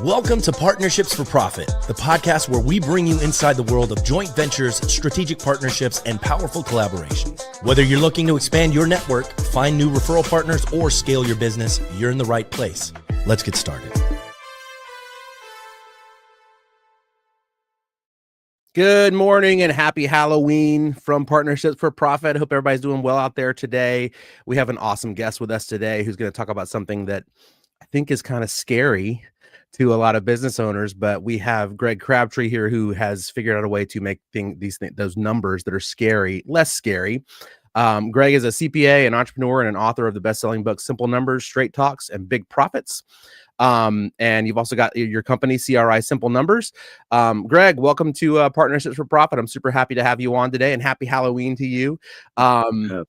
Welcome to Partnerships for Profit, the podcast where we bring you inside the world of joint ventures, strategic partnerships, and powerful collaborations. Whether you're looking to expand your network, find new referral partners, or scale your business, you're in the right place. Let's get started. Good morning and happy Halloween from Partnerships for Profit. I hope everybody's doing well out there today. We have an awesome guest with us today who's going to talk about something that I think is kind of scary to a lot of business owners, but we have Greg Crabtree here who has figured out a way to make those numbers that are scary less scary. Greg is a CPA, an entrepreneur, and an author of the best-selling book Simple Numbers, Straight Talks, and Big Profits. And you've also got your company, CRI Simple Numbers. Greg, welcome to Partnerships for Profit. I'm super happy to have you on today, and happy Halloween to you. Happy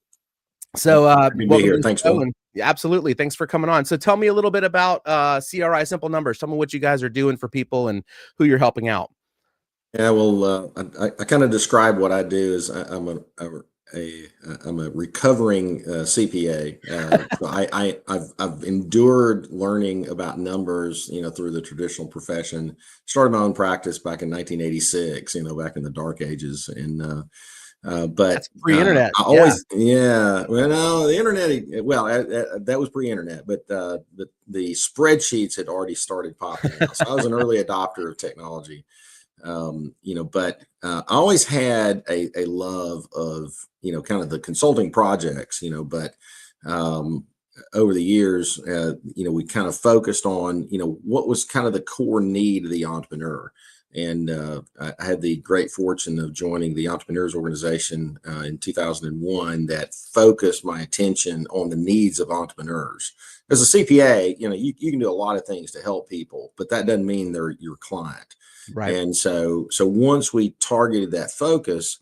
to be here. Thanks, Bill. Yeah, absolutely. Thanks for coming on. So tell me a little bit about CRI Simple Numbers, some of what you guys are doing for people and who you're helping out. Yeah, well, I kind of describe what I do as I'm a recovering CPA. So I've endured learning about numbers, through the traditional profession. Started my own practice back in 1986, back in the dark ages, and but that's pre-internet. I always, well, no, the internet. Well, that was pre-internet, but the spreadsheets had already started popping out. So I was an early adopter of technology. But I always had a love of, kind of the consulting projects, but over the years, we kind of focused on, what was kind of the core need of the entrepreneur. And I had the great fortune of joining the Entrepreneurs Organization in 2001 that focused my attention on the needs of entrepreneurs. As a CPA, you can do a lot of things to help people, but that doesn't mean they're your client. Right. And so once we targeted that focus,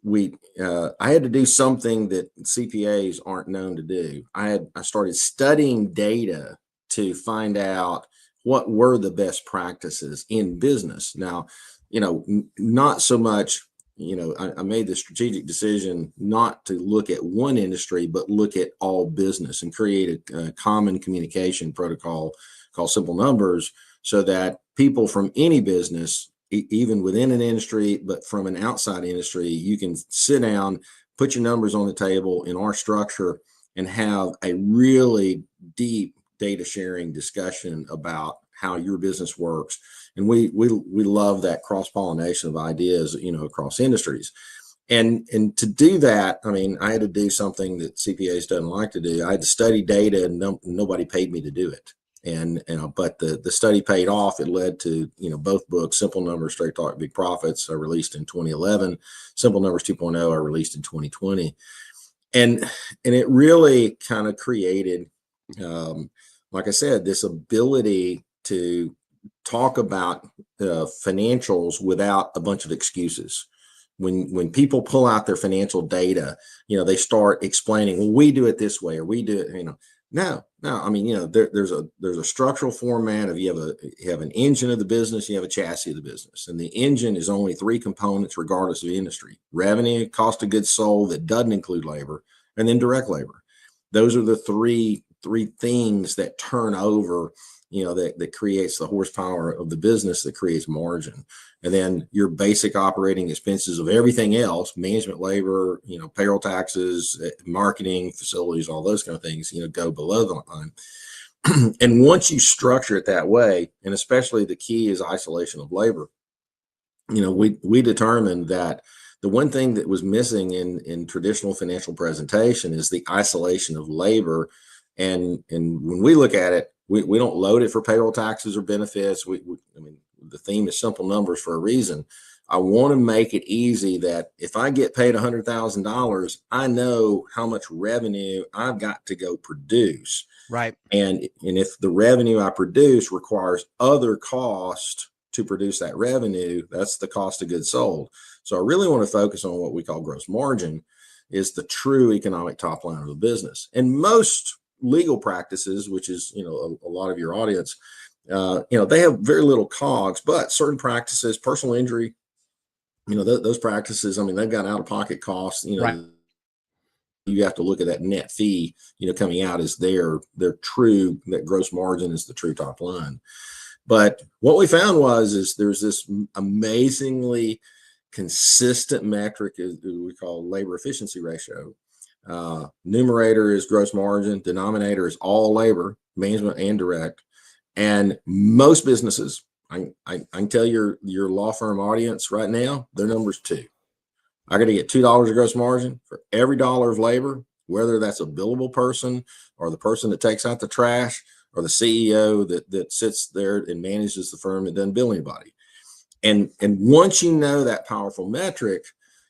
I had to do something that CPAs aren't known to do. I started studying data to find out what were the best practices in business. Now, not so much, I made the strategic decision not to look at one industry, but look at all business and create a common communication protocol called Simple Numbers, so that people from any business, even within an industry, but from an outside industry, you can sit down, put your numbers on the table in our structure, and have a really deep data sharing discussion about how your business works. And we love that cross-pollination of ideas, across industries. And to do that, I had to do something that CPAs doesn't like to do. I had to study data, and nobody paid me to do it. But the study paid off. It led to, both books, Simple Numbers, Straight Talk, Big Profits, are released in 2011. Simple Numbers 2.0 are released in 2020. And it really kind of created, like I said, this ability to talk about financials without a bunch of excuses. When people pull out their financial data, they start explaining, well, we do it this way, or we do it, No. There's a structural format of you have an engine of the business, you have a chassis of the business, and the engine is only three components regardless of industry: revenue, cost of goods sold that doesn't include labor, and then direct labor. Those are the three things that turn over, that creates the horsepower of the business, that creates margin. And then your basic operating expenses of everything else, management, labor, payroll, taxes, marketing, facilities, all those kind of things, go below the line. And once you structure it that way, and especially the key is isolation of labor, we determined that the one thing that was missing in traditional financial presentation is the isolation of labor. And when we look at it, we don't load it for payroll, taxes, or benefits. The theme is Simple Numbers for a reason. I want to make it easy that if I get paid $100,000, I know how much revenue I've got to go produce. Right. And if the revenue I produce requires other cost to produce that revenue, that's the cost of goods sold. So I really want to focus on what we call gross margin, is the true economic top line of the business. And most legal practices, which is, a lot of your audience, they have very little COGS, but certain practices, personal injury, those practices, they've got out-of-pocket costs, Right. You have to look at that net fee, coming out as their true, that gross margin is the true top line. But what we found is there's this amazingly consistent metric we call labor efficiency ratio. Numerator is gross margin, denominator is all labor, management and direct. And most businesses, I can tell your law firm audience right now, their number's 2. I got to get $2 of gross margin for every dollar of labor, whether that's a billable person or the person that takes out the trash or the CEO that sits there and manages the firm and doesn't bill anybody. And once you know that powerful metric,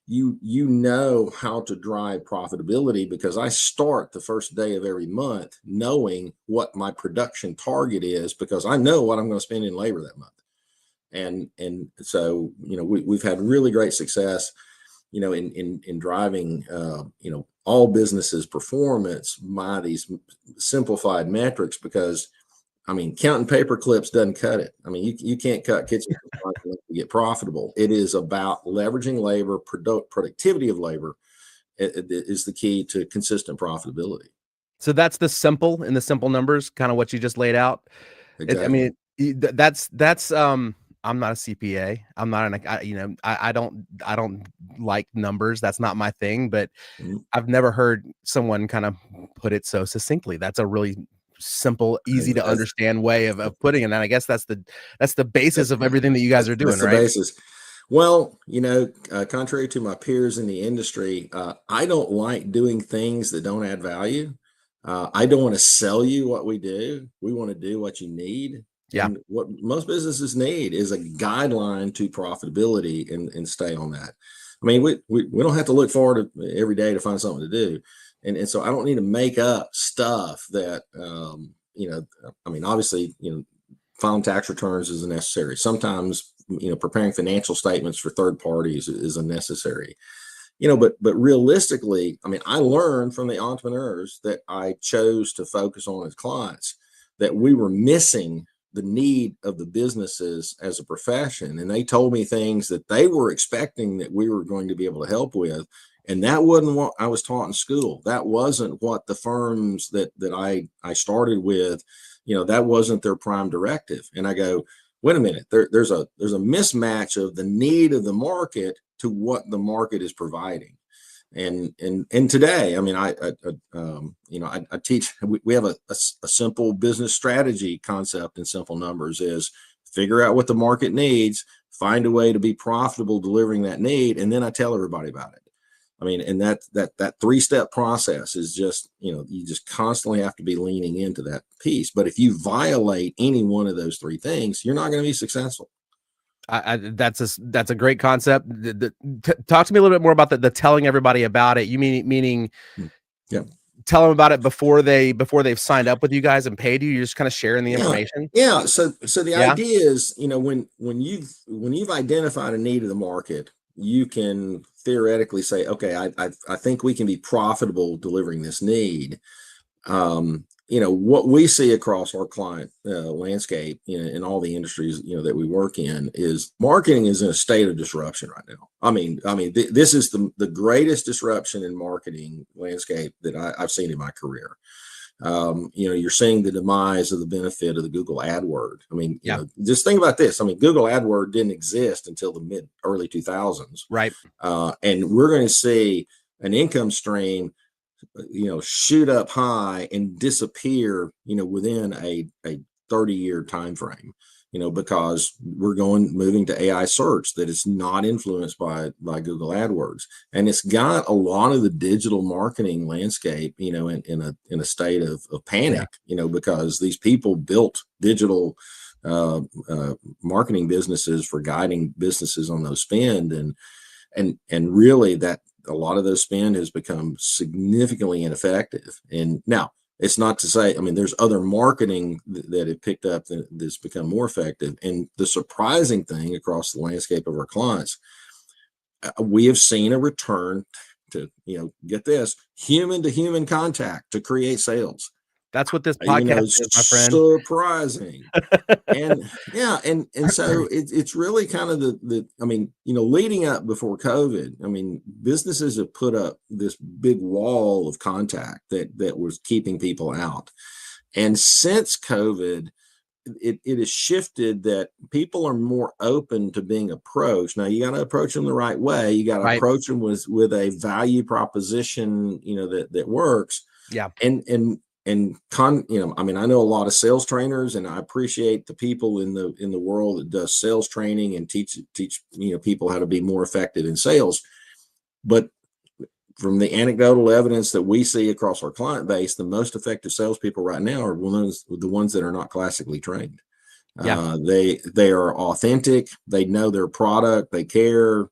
you know how to drive profitability, because I start the first day of every month knowing what my production target is, because I know what I'm going to spend in labor that month. And so, we've had really great success, in driving, all businesses' performance by these simplified metrics, because counting paper clips doesn't cut it. You can't cut kitchen to get profitable. It is about leveraging labor, productivity of labor is the key to consistent profitability. So that's the simple numbers, kind of what you just laid out. Exactly. That's I'm not a CPA. I'm not I don't like numbers. That's not my thing, but I've never heard someone kind of put it so succinctly. That's a really simple, easy to understand way of putting it. And I guess that's the basis of everything that you guys are doing, that's the right? basis. Well, contrary to my peers in the industry, I don't like doing things that don't add value. I don't want to sell you what we do. We want to do what you need. Yeah. And what most businesses need is a guideline to profitability, and stay on that. We don't have to look forward to every day to find something to do. And so I don't need to make up stuff that, obviously, filing tax returns is necessary. Sometimes, preparing financial statements for third parties is unnecessary. But realistically, I learned from the entrepreneurs that I chose to focus on as clients that we were missing the need of the businesses as a profession. And they told me things that they were expecting that we were going to be able to help with. And that wasn't what I was taught in school. That wasn't what the firms that I started with, that wasn't their prime directive. And I go, wait a minute, there's a mismatch of the need of the market to what the market is providing. And today, I teach, we have a simple business strategy concept in simple numbers is figure out what the market needs, find a way to be profitable delivering that need. And then I tell everybody about it. And that 3-step process is just, you just constantly have to be leaning into that piece. But if you violate any one of those 3 things, you're not going to be successful. That's a great concept. Talk to me a little bit more about the telling everybody about it. You meaning yeah, tell them about it before they've signed up with you guys and paid you. You're just kind of sharing the information. Yeah. So the idea is, when you've identified a need of the market, you can theoretically say, okay, I think we can be profitable delivering this need. What we see across our client landscape, in all the industries, that we work in, is marketing is in a state of disruption right now. This is the greatest disruption in marketing landscape that I've seen in my career. You're seeing the demise of the benefit of the Google AdWord. Just think about this. Google AdWord didn't exist until the early 2000s. Right. And we're going to see an income stream, shoot up high and disappear, within a 30-year time frame, because we're moving to AI search that is not influenced by Google AdWords. And it's got a lot of the digital marketing landscape, in a state of panic, because these people built digital marketing businesses for guiding businesses on those spend. And really that a lot of those spend has become significantly ineffective. And now, it's not to say, there's other marketing that have picked up that's become more effective. And the surprising thing across the landscape of our clients, we have seen a return to, get this, human to human contact to create sales. That's what this podcast is, my friend. Surprising. And so it's really kind of leading up before COVID, businesses have put up this big wall of contact that was keeping people out. And since COVID, it has shifted that people are more open to being approached. Now you got to approach them the right way. You got to Right. approach them with a value proposition, that works. Yeah. I mean, I know a lot of sales trainers, and I appreciate the people in the world that does sales training and teach people how to be more effective in sales. But from the anecdotal evidence that we see across our client base, the most effective salespeople right now are the ones that are not classically trained. Yeah. They are authentic. They know their product. They care.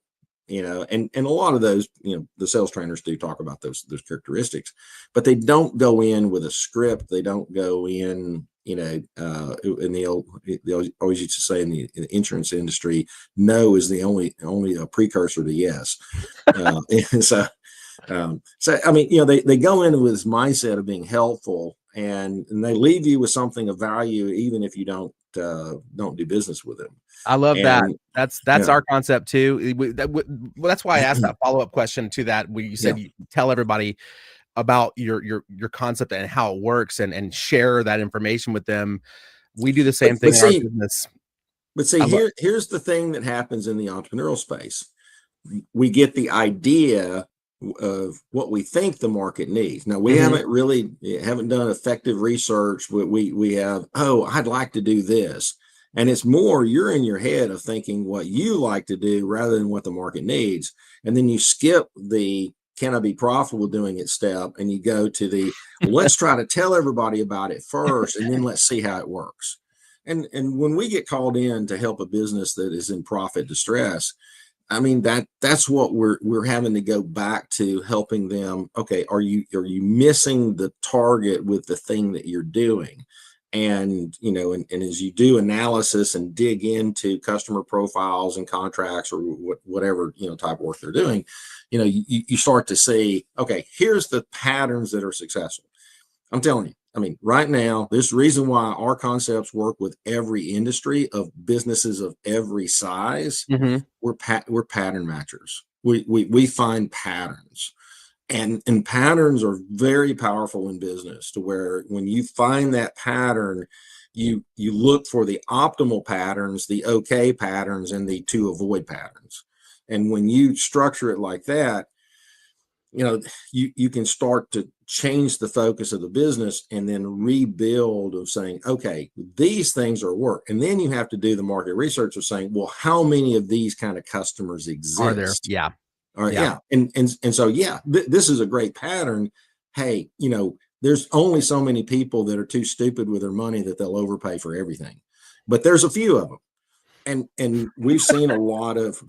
And a lot of those, the sales trainers do talk about those characteristics, but they don't go in with a script. They don't go in, in they always used to say in the insurance industry, no is the only a precursor to yes. And so I mean, they go in with this mindset of being helpful, and they leave you with something of value, even if you don't do business with them. I love that. And That's our concept too. Well, that's why I asked that follow-up question to that, where you said you tell everybody about your concept and how it works, and share that information with them. We do the same thing in our business. But see, here's the thing that happens in the entrepreneurial space. We get the idea of what we think the market needs. Now we haven't done effective research, but we have, I'd like to do this. And it's more, you're in your head of thinking what you like to do rather than what the market needs. And then you skip the can I be profitable doing it step, and you go to the let's try to tell everybody about it first, and then let's see how it works. And when we get called in to help a business that is in profit distress, I mean, that's what we're having to go back to, helping them. Okay, are you missing the target with the thing that you're doing? And and as you do analysis and dig into customer profiles and contracts, or whatever type of work they're doing, you start to see, okay, here's the patterns that are successful. I'm telling you, I mean, right now, this reason why our concepts work with every industry of businesses of every size. We're pattern matchers. We find patterns. And patterns are very powerful in business, to where when you find that pattern, you look for the optimal patterns, the okay patterns, and the to avoid patterns. And when you structure it like that, you can start to change the focus of the business, and then rebuild of saying, okay, these things are work. And then you have to do the market research of saying, well, how many of these kind of customers exist? Are there? Yeah. All right. Yeah. And so, this is a great pattern. Hey, there's only so many people that are too stupid with their money that they'll overpay for everything, but there's a few of them. And we've seen a lot of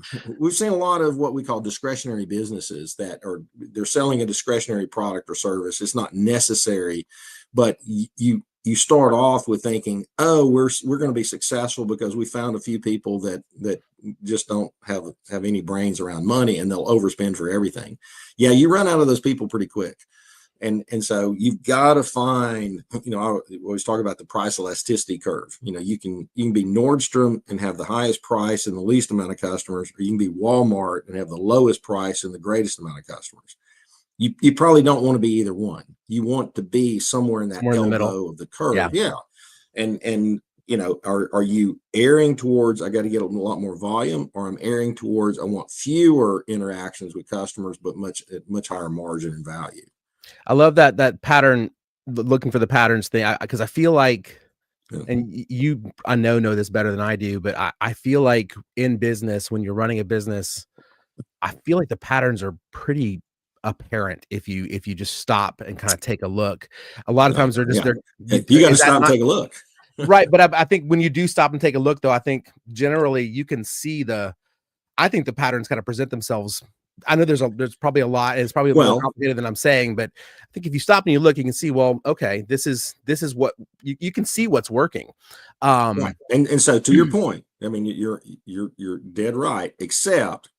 what we call discretionary businesses that they're selling a discretionary product or service. It's not necessary, but you start off with thinking, we're going to be successful because we found a few people that just don't have any brains around money, and they'll overspend for everything. Yeah, you run out of those people pretty quick. And so you've got to find, I always talk about the price elasticity curve. You can be Nordstrom and have the highest price and the least amount of customers, or you can be Walmart and have the lowest price and the greatest amount of customers. You probably don't want to be either one. You want to be somewhere in that elbow of the curve. Yeah. And are you erring towards, I got to get a lot more volume, or I'm erring towards, I want fewer interactions with customers, but much higher margin and value. I love that pattern, looking for the patterns thing, because I feel like, and you, I know this better than I do, but I feel like in business, when you're running a business, I feel like the patterns are pretty apparent if you just stop and kind of take a look. A lot of times they're just you got to stop and take a look. Right. But I think when you do stop and take a look, though, I think generally you can see I think the patterns kind of present themselves. I know there's probably a lot, and it's probably more complicated than I'm saying, but I think if you stop and you look, you can see, well, okay, this is what you can see what's working. Right. And so to your point, I mean, you're dead right, except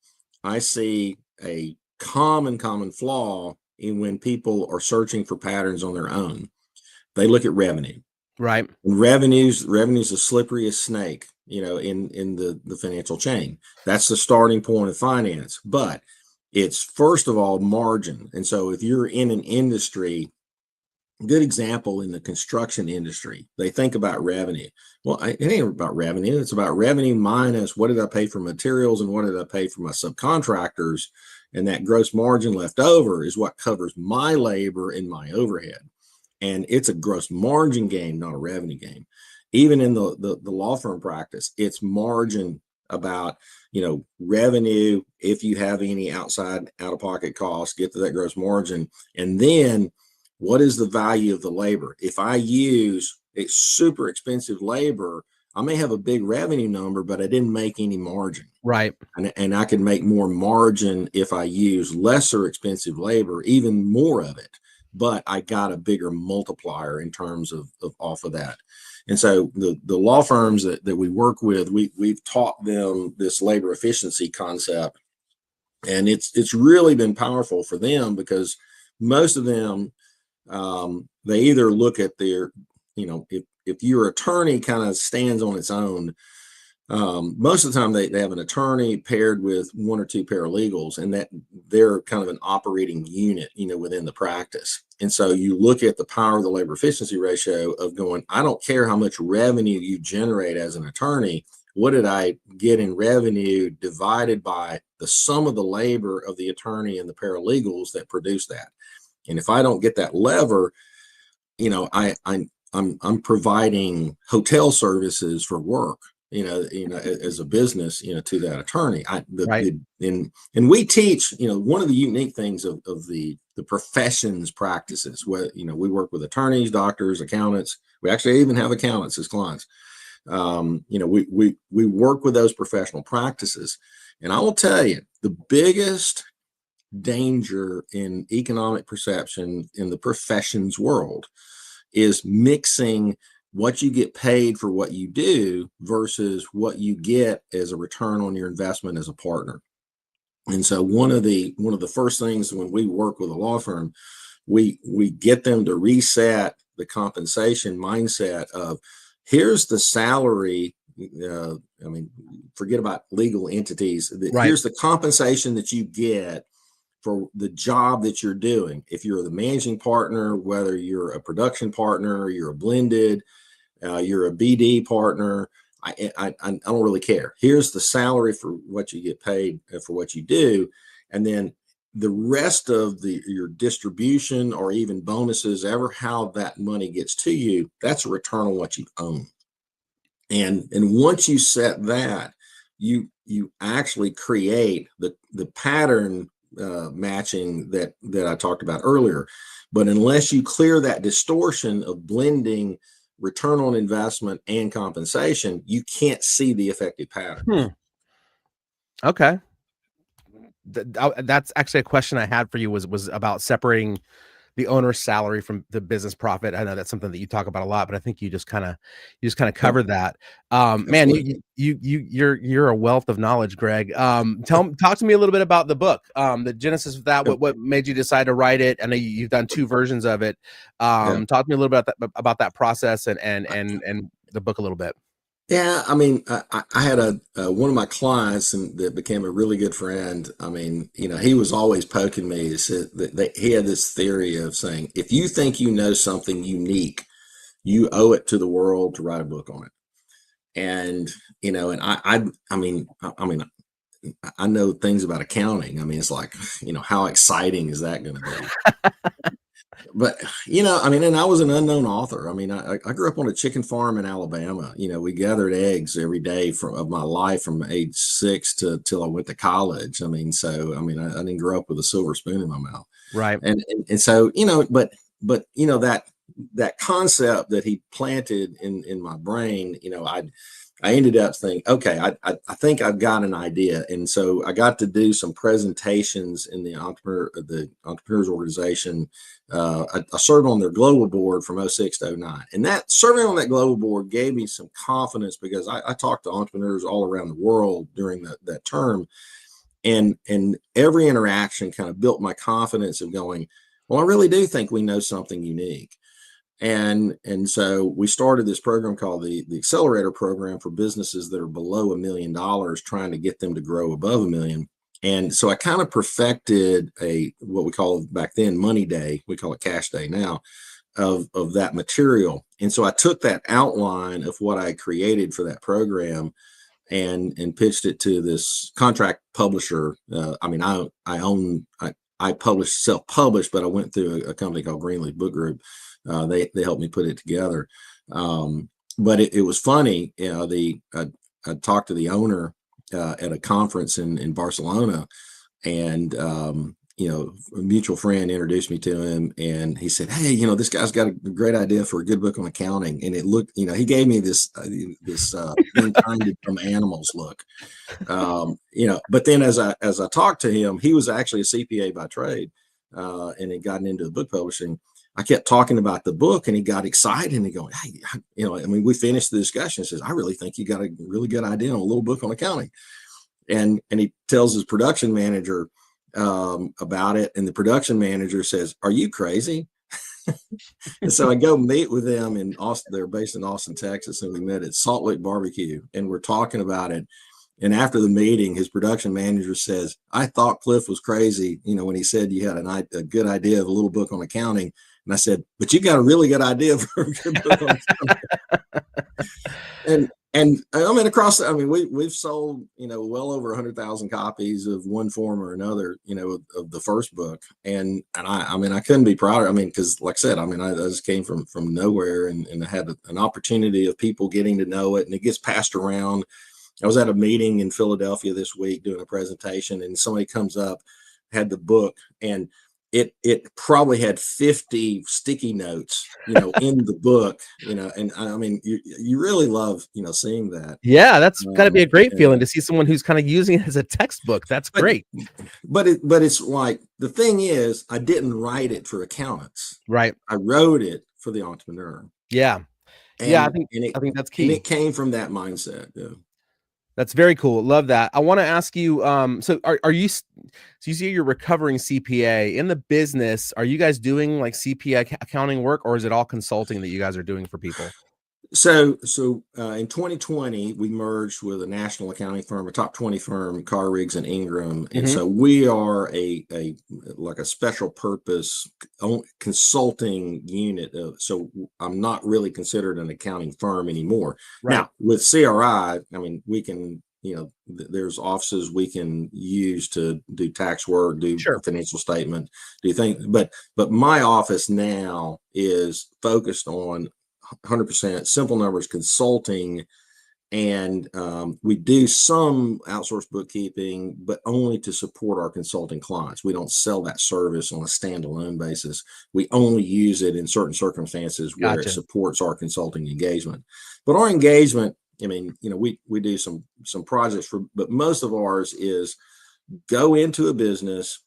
I see a common flaw in when people are searching for patterns on their own. They look at revenue. Right. And revenue's the slipperyest snake, in the financial chain. That's the starting point of finance. But it's first of all margin. And so if you're in an industry good example in the construction industry. They think about revenue. Well, it ain't about revenue. It's about revenue minus what did I pay for materials and what did I pay for my subcontractors. And that gross margin left over is what covers my labor and my overhead. And it's a gross margin game, not a revenue game. Even in the law firm practice, it's margin about, revenue. If you have any outside out-of-pocket costs, get to that gross margin. And then what is the value of the labor? If I use a super expensive labor, I may have a big revenue number, but I didn't make any margin. Right. And I can make more margin if I use lesser expensive labor, even more of it. But I got a bigger multiplier in terms of off of that. And so the law firms that we work with, we've taught them this labor efficiency concept. And it's really been powerful for them because most of them, they either look at their, if your attorney kind of stands on its own, most of the time they have an attorney paired with one or two paralegals, and that they're kind of an operating unit, within the practice. And so you look at the power of the labor efficiency ratio of going, I don't care how much revenue you generate as an attorney. What did I get in revenue divided by the sum of the labor of the attorney and the paralegals that produce that? And if I don't get that lever, I'm providing hotel services for work, as a business, to that attorney. Right. And we teach, one of the unique things of the professions practices, where, we work with attorneys, doctors, accountants. We actually even have accountants as clients. We work with those professional practices. And I will tell you, the biggest danger in economic perception in the professions world is mixing what you get paid for what you do versus what you get as a return on your investment as a partner. And so one of the first things when we work with a law firm, we get them to reset the compensation mindset of, here's the salary. Forget about legal entities. Right. Here's the compensation that you get for the job that you're doing. If you're the managing partner, whether you're a production partner, you're a blended, you're a BD partner, I don't really care. Here's the salary for what you get paid for what you do. And then the rest of your distribution or even bonuses, ever how that money gets to you, that's a return on what you own. And once you set that, you actually create the pattern matching that I talked about earlier. But unless you clear that distortion of blending return on investment and compensation, you can't see the effective pattern. Okay. That's actually a question I had for you was about separating the owner's salary from the business profit. I know that's something that you talk about a lot, but I think you just kind of covered that. Man, you're a wealth of knowledge, Greg. Talk to me a little bit about the book, the genesis of that. What made you decide to write it? I know you've done 2 versions of it. Talk to me a little bit about that process and the book a little bit. Yeah, I had one of my clients that became a really good friend. He was always poking me. He said that he had this theory of saying, if you think you know something unique, you owe it to the world to write a book on it. And I know things about accounting. It's like, how exciting is that going to be? But, and I was an unknown author. I grew up on a chicken farm in Alabama. We gathered eggs every day of my life from age 6 till I went to college. I didn't grow up with a silver spoon in my mouth. Right. And so, but that concept that he planted in my brain, I ended up thinking, okay, I think I've got an idea. And so I got to do some presentations in the Entrepreneurs Organization. I served on their global board from 06 to 09. And that serving on that global board gave me some confidence because I talked to entrepreneurs all around the world during that term. And every interaction kind of built my confidence of going, well, I really do think we know something unique. And so we started this program called the Accelerator Program for businesses that are below $1 million, trying to get them to grow above $1 million. And so I kind of perfected what we call back then Money Day. We call it Cash Day now. of that material. And so I took that outline of what I created for that program and pitched it to this contract publisher. I publish, self-publish, but I went through a company called Greenleaf Book Group. They helped me put it together. But it was funny. I talked to the owner at a conference in Barcelona, and a mutual friend introduced me to him, and he said, "Hey, this guy's got a great idea for a good book on accounting." And it looked, he gave me this being kinded from animals look, But then as I talked to him, he was actually a CPA by trade, and had gotten into book publishing. I kept talking about the book, and he got excited and he going, "Hey, we finished the discussion." He says, "I really think you got a really good idea on a little book on accounting." And he tells his production manager about it, and the production manager says, "Are you crazy?" And so I go meet with them in Austin. They're based in Austin, Texas, and we met at Salt Lake Barbecue, and we're talking about it. And after the meeting, his production manager says, "I thought Cliff was crazy, when he said you had a good idea of a little book on accounting." And I said, "But you got a really good idea for a good book on accounting." And we've sold, well over 100,000 copies of one form or another, of the first book. And I couldn't be prouder. Because like I said, I just came from nowhere, and I had an opportunity of people getting to know it, and it gets passed around. I was at a meeting in Philadelphia this week doing a presentation, and somebody comes up, had the book, and it probably had 50 sticky notes, in the book, and you really love, seeing that. Yeah, that's got to be a great feeling to see someone who's kind of using it as a textbook. That's great. But it's like, the thing is, I didn't write it for accountants. Right. I wrote it for the entrepreneur. Yeah. I think that's key. And it came from that mindset. Yeah. That's very cool. Love that. I want to ask you, so you see you're recovering CPA in the business. Are you guys doing like CPA accounting work, or is it all consulting that you guys are doing for people? So in 2020, we merged with a national accounting firm, a top 20 firm, Carr, Riggs and Ingram. And so we are a special purpose consulting unit. So I'm not really considered an accounting firm anymore. Right. Now with CRI, we can, there's offices we can use to do tax work, do financial statement, do things. But my office now is focused on 100% simple numbers consulting, and we do some outsourced bookkeeping, but only to support our consulting clients. We don't sell that service on a standalone basis. We only use it in certain circumstances where it supports our consulting engagement. But our engagement, we do some projects but most of ours is go into a business,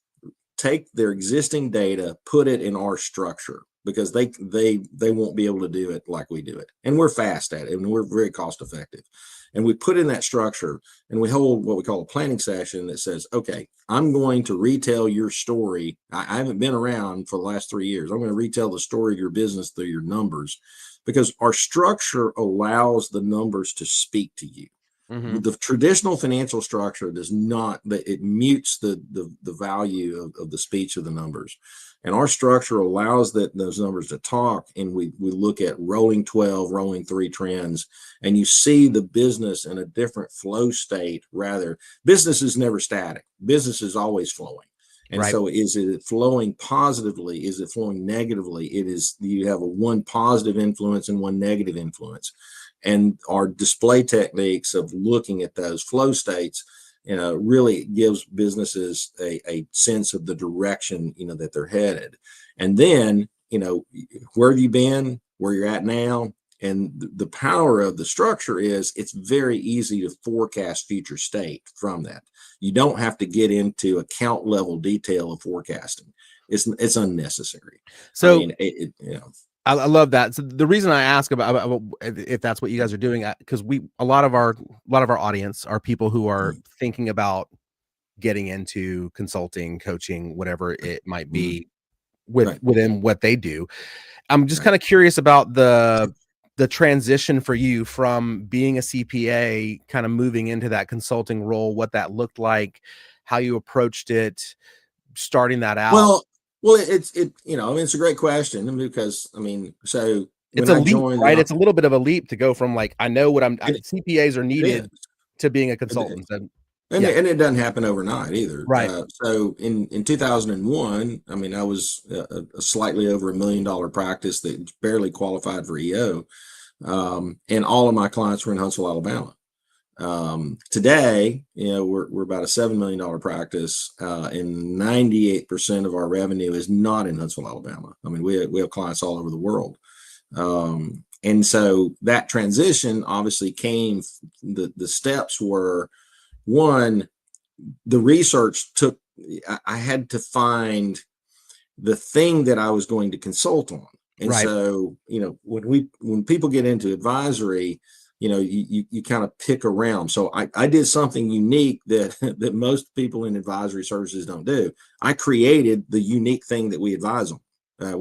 take their existing data, put it in our structure, because they won't be able to do it like we do it. And we're fast at it, and we're very cost effective. And we put in that structure, and we hold what we call a planning session that says, okay, I'm going to retell your story. I haven't been around for the last 3 years. I'm going to retell the story of your business through your numbers, because our structure allows the numbers to speak to you. Mm-hmm. The traditional financial structure does not, it mutes the value of the speech of the numbers. And our structure allows those numbers to talk, and we look at rolling 12, rolling 3 trends, and you see the business in a different flow state. Rather, business is never static. Business is always flowing. And so is it flowing positively? Is it flowing negatively? You have one positive influence and one negative influence. And our display techniques of looking at those flow states, really gives businesses a sense of the direction, that they're headed. And then, where have you been, where you're at now? And the power of the structure is it's very easy to forecast future state from that. You don't have to get into account level detail of forecasting. It's unnecessary. So I love that. So the reason I ask about if that's what you guys are doing, because a lot of our audience are people who are thinking about getting into consulting, coaching, whatever it might be within what they do. I'm just kind of curious about the transition for you from being a CPA, kind of moving into that consulting role, what that looked like, how you approached it, starting that out. Well, it's a great question because so It's when a I leap, joined right? It's a little bit of a leap to go from like, I know what it, CPAs are it is. needed to being a It is. consultant. And And, yeah, and it doesn't happen overnight either. right. So in 2001, I was a slightly over $1 million practice that barely qualified for EO. And all of my clients were in Huntsville, Alabama. Today, we're about a $7 million practice, and 98% of our revenue is not in Huntsville, Alabama. I mean, we have clients all over the world. And so that transition obviously came, the steps were, one, the research took, I had to find the thing that I was going to consult on. And Right. so, when people get into advisory, you kind of pick around. So I did something unique that that most people in advisory services don't do. I created the unique thing that we advise on. I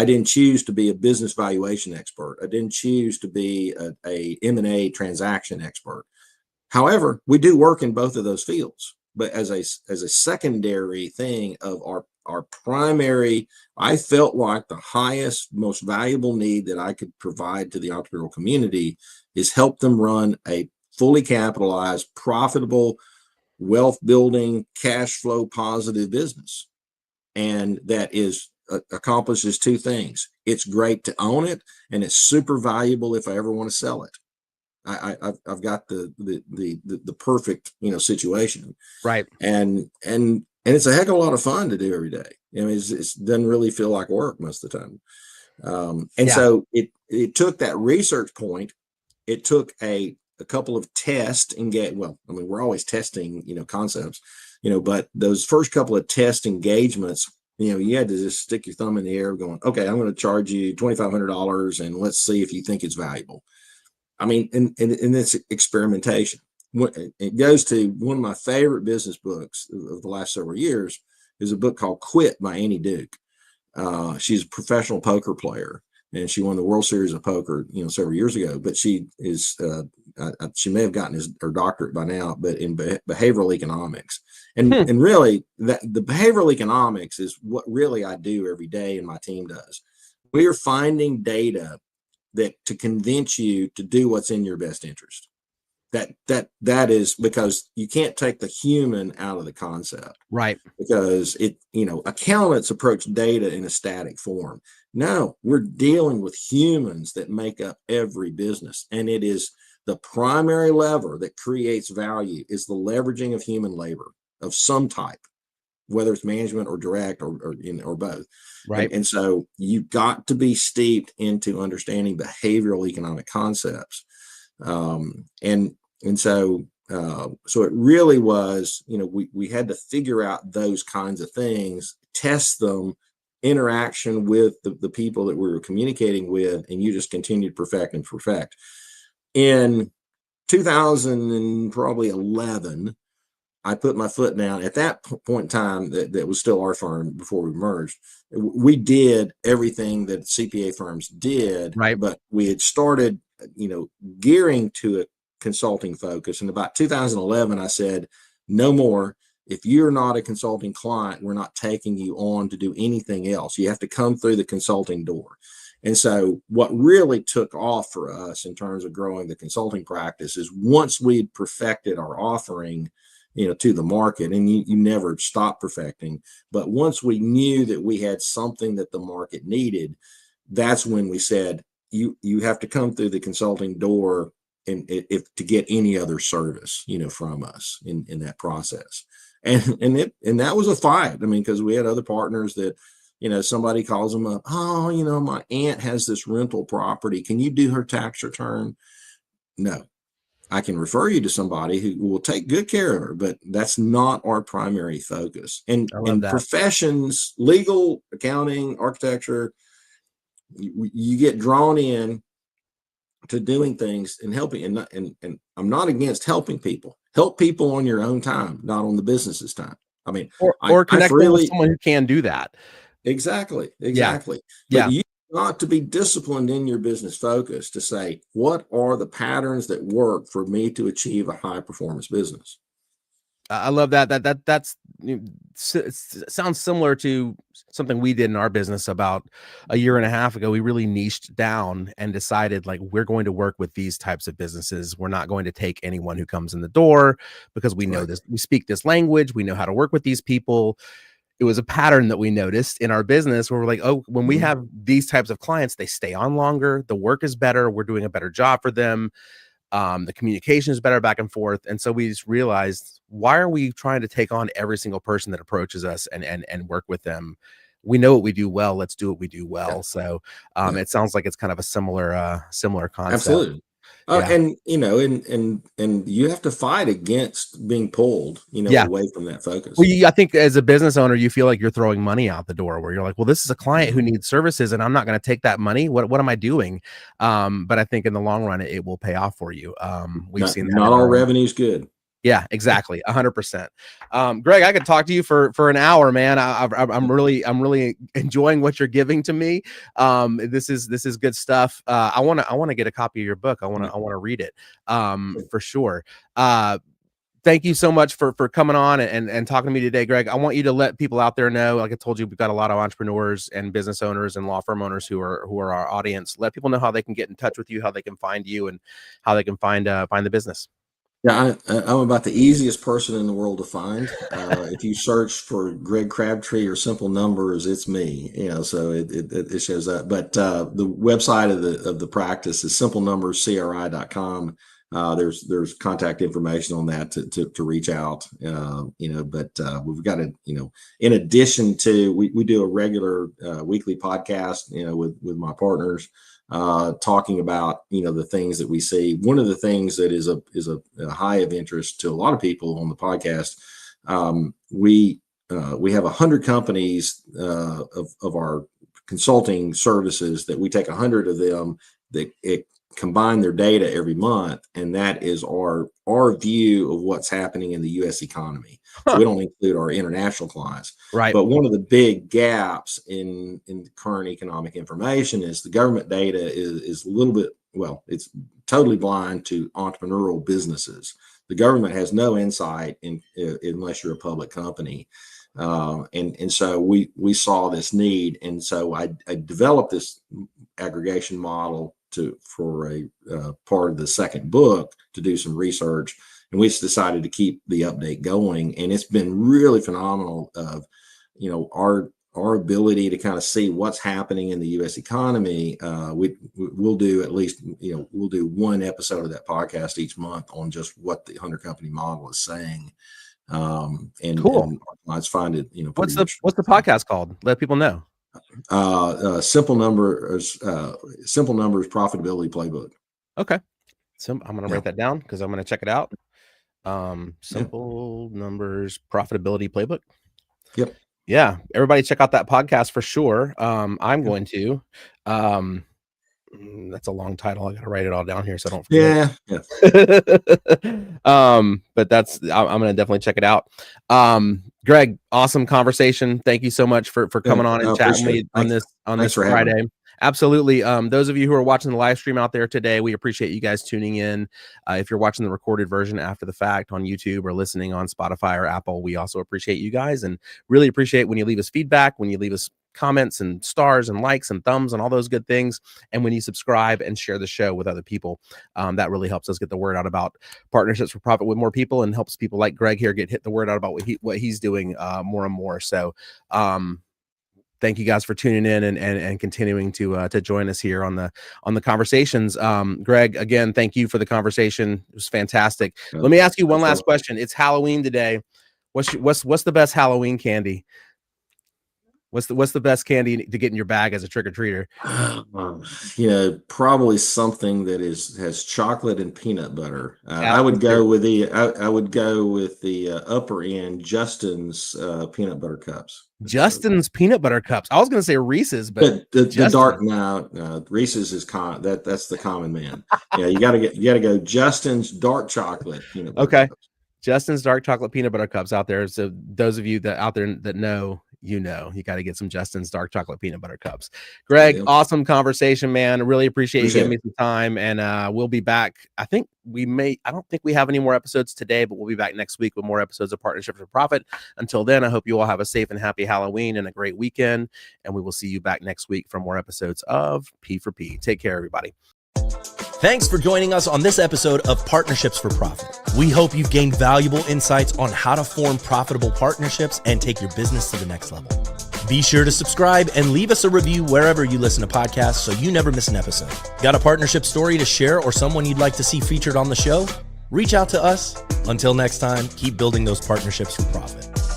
didn't choose to be a business valuation expert. I didn't choose to be a M&A transaction expert. However, we do work in both of those fields, but as a secondary thing of our primary, I felt like the highest, most valuable need that I could provide to the entrepreneurial community is help them run a fully capitalized, profitable, wealth building, cash flow positive business. And that accomplishes two things. It's great to own it, and it's super valuable if I ever want to sell it. I've got the perfect situation, Right. and it's a heck of a lot of fun to do every day. It doesn't really feel like work most of the time. So it took that research point. It took a couple of tests and we're always testing concepts, but those first couple of test engagements, you had to just stick your thumb in the air going, okay, I'm going to charge you $2,500 and let's see if you think it's valuable. And it's experimentation. It goes to one of my favorite business books of the last several years is a book called Quit by Annie Duke. She's a professional poker player, and she won the World Series of Poker, several years ago. But she is, she may have gotten her doctorate by now, but in behavioral economics. And really, the behavioral economics is what really I do every day, and my team does. We are finding data that to convince you to do what's in your best interest. That is because you can't take the human out of the concept. Right. Because accountants approach data in a static form. No, we're dealing with humans that make up every business. And it is the primary lever that creates value is the leveraging of human labor of some type, whether it's management or direct or both. Right. And so you've got to be steeped into understanding behavioral economic concepts. So it really was, we had to figure out those kinds of things, test them, interaction with the people that we were communicating with, and you just continued to perfect. In 2011, I put my foot down. At that point in time, that was still our firm before we merged. We did everything that CPA firms did, right, but we had started, gearing to a consulting focus. And about 2011, I said, no more. If you're not a consulting client, we're not taking you on to do anything else. You have to come through the consulting door. And so what really took off for us in terms of growing the consulting practice is once we'd perfected our offering, to the market, and you never stop perfecting. But once we knew that we had something that the market needed, that's when we said, you have to come through the consulting door and if to get any other service, from us in that process. And that was a fight. Because we had other partners that, somebody calls them up, my aunt has this rental property. Can you do her tax return? No. I can refer you to somebody who will take good care of her, but that's not our primary focus. And professions, legal, accounting, architecture, you get drawn in to doing things and helping. And I'm not against helping people. Help people on your own time, not on the business's time. Or connect with someone who can do that. Exactly. Yeah. But you got to be disciplined in your business focus to say, what are the patterns that work for me to achieve a high performance business? I love that. That's sounds similar to something we did in our business about a year and a half ago. We really niched down and decided like we're going to work with these types of businesses. We're not going to take anyone who comes in the door because we know this. We speak this language. We know how to work with these people. It was a pattern that we noticed in our business where we're like, oh, when we have these types of clients, they stay on longer. The work is better. We're doing a better job for them. The communication is better back and forth. And so we just realized, why are we trying to take on every single person that approaches us and work with them? We know what we do well. Let's do what we do well. Yeah. So it sounds like it's kind of a similar concept. Absolutely. Yeah. And and you have to fight against being pulled, away from that focus. Well, I think as a business owner, you feel like you're throwing money out the door where you're like, well, this is a client who needs services and I'm not going to take that money. What am I doing? But I think in the long run, it will pay off for you. We've seen that. Not all revenue is good. Yeah, exactly. 100%. Greg, I could talk to you for an hour, man. I'm really enjoying what you're giving to me. This is good stuff. I want to get a copy of your book. I want to read it. For sure. Thank you so much for coming on and talking to me today, Greg. I want you to let people out there know, like I told you, we've got a lot of entrepreneurs and business owners and law firm owners who are our audience. Let people know how they can get in touch with you, how they can find you, and how they can find the business. Yeah, I'm about the easiest person in the world to find. If you search for Greg Crabtree or Simple Numbers, it's me. So it shows up. But the website of the practice is simplenumberscri.com. There's contact information on that to reach out. But we've got in addition to we do a regular weekly podcast, with my partners. Talking about the things that we see. One of the things that is a high of interest to a lot of people on the podcast. We have 100 companies of our consulting services that we take 100 of them that combine their data every month, and that is our view of what's happening in the U.S. economy. So we don't include our international clients, right? But one of the big gaps in current economic information is the government data is a little bit, it's totally blind to entrepreneurial businesses. The government has no insight unless you're a public company, and so we saw this need, and so I developed this aggregation model for a part of the second book to do some research, and we just decided to keep the update going, and it's been really phenomenal of our ability to kind of see what's happening in the U.S. economy. We'll do at least we'll do one episode of that podcast each month on just what the 100 company model is saying. And cool. And our clients find it what's the podcast called? Let people know. Simple Numbers Profitability Playbook. Okay, so I'm gonna write that down because I'm gonna check it out. Simple Numbers Profitability Playbook. Yep. Yeah, everybody check out that podcast for sure. I'm going to. That's a long title. I gotta write it all down here so I don't forget. But I'm gonna definitely check it out. Greg, awesome conversation. Thank you so much for coming on and chatting with me on this Friday. Absolutely. Those of you who are watching the live stream out there today, we appreciate you guys tuning in. If you're watching the recorded version after the fact on YouTube or listening on Spotify or Apple, we also appreciate you guys and really appreciate when you leave us feedback, when you leave us comments and stars and likes and thumbs and all those good things. And when you subscribe and share the show with other people, that really helps us get the word out about Partnerships for Profit with more people and helps people like Greg here hit the word out about what he's doing more and more. So, thank you guys for tuning in and continuing to join us here on the conversations. Greg, again, thank you for the conversation. It was fantastic. Let me ask you one last question. It's Halloween today. What's the best Halloween candy? What's the best candy to get in your bag as a trick-or-treater? Probably something that has chocolate and peanut butter. I would go with the upper end, Justin's peanut butter cups. Justin's peanut butter cups. I was going to say Reese's, but the dark Reese's is that's the common man. Yeah, you got to go Justin's dark chocolate peanut butter. Okay. Cups. Justin's dark chocolate peanut butter cups out there. So those of you out there that know, you got to get some Justin's dark chocolate peanut butter cups. Greg, Yeah. Awesome conversation, man. Really appreciate you giving Appreciate me some time. And we'll be back. I don't think we have any more episodes today, but we'll be back next week with more episodes of Partnerships for Profit. Until then, I hope you all have a safe and happy Halloween and a great weekend. And we will see you back next week for more episodes of P4P. Take care, everybody. Thanks for joining us on this episode of Partnerships for Profit. We hope you've gained valuable insights on how to form profitable partnerships and take your business to the next level. Be sure to subscribe and leave us a review wherever you listen to podcasts so you never miss an episode. Got a partnership story to share or someone you'd like to see featured on the show? Reach out to us. Until next time, keep building those partnerships for profit.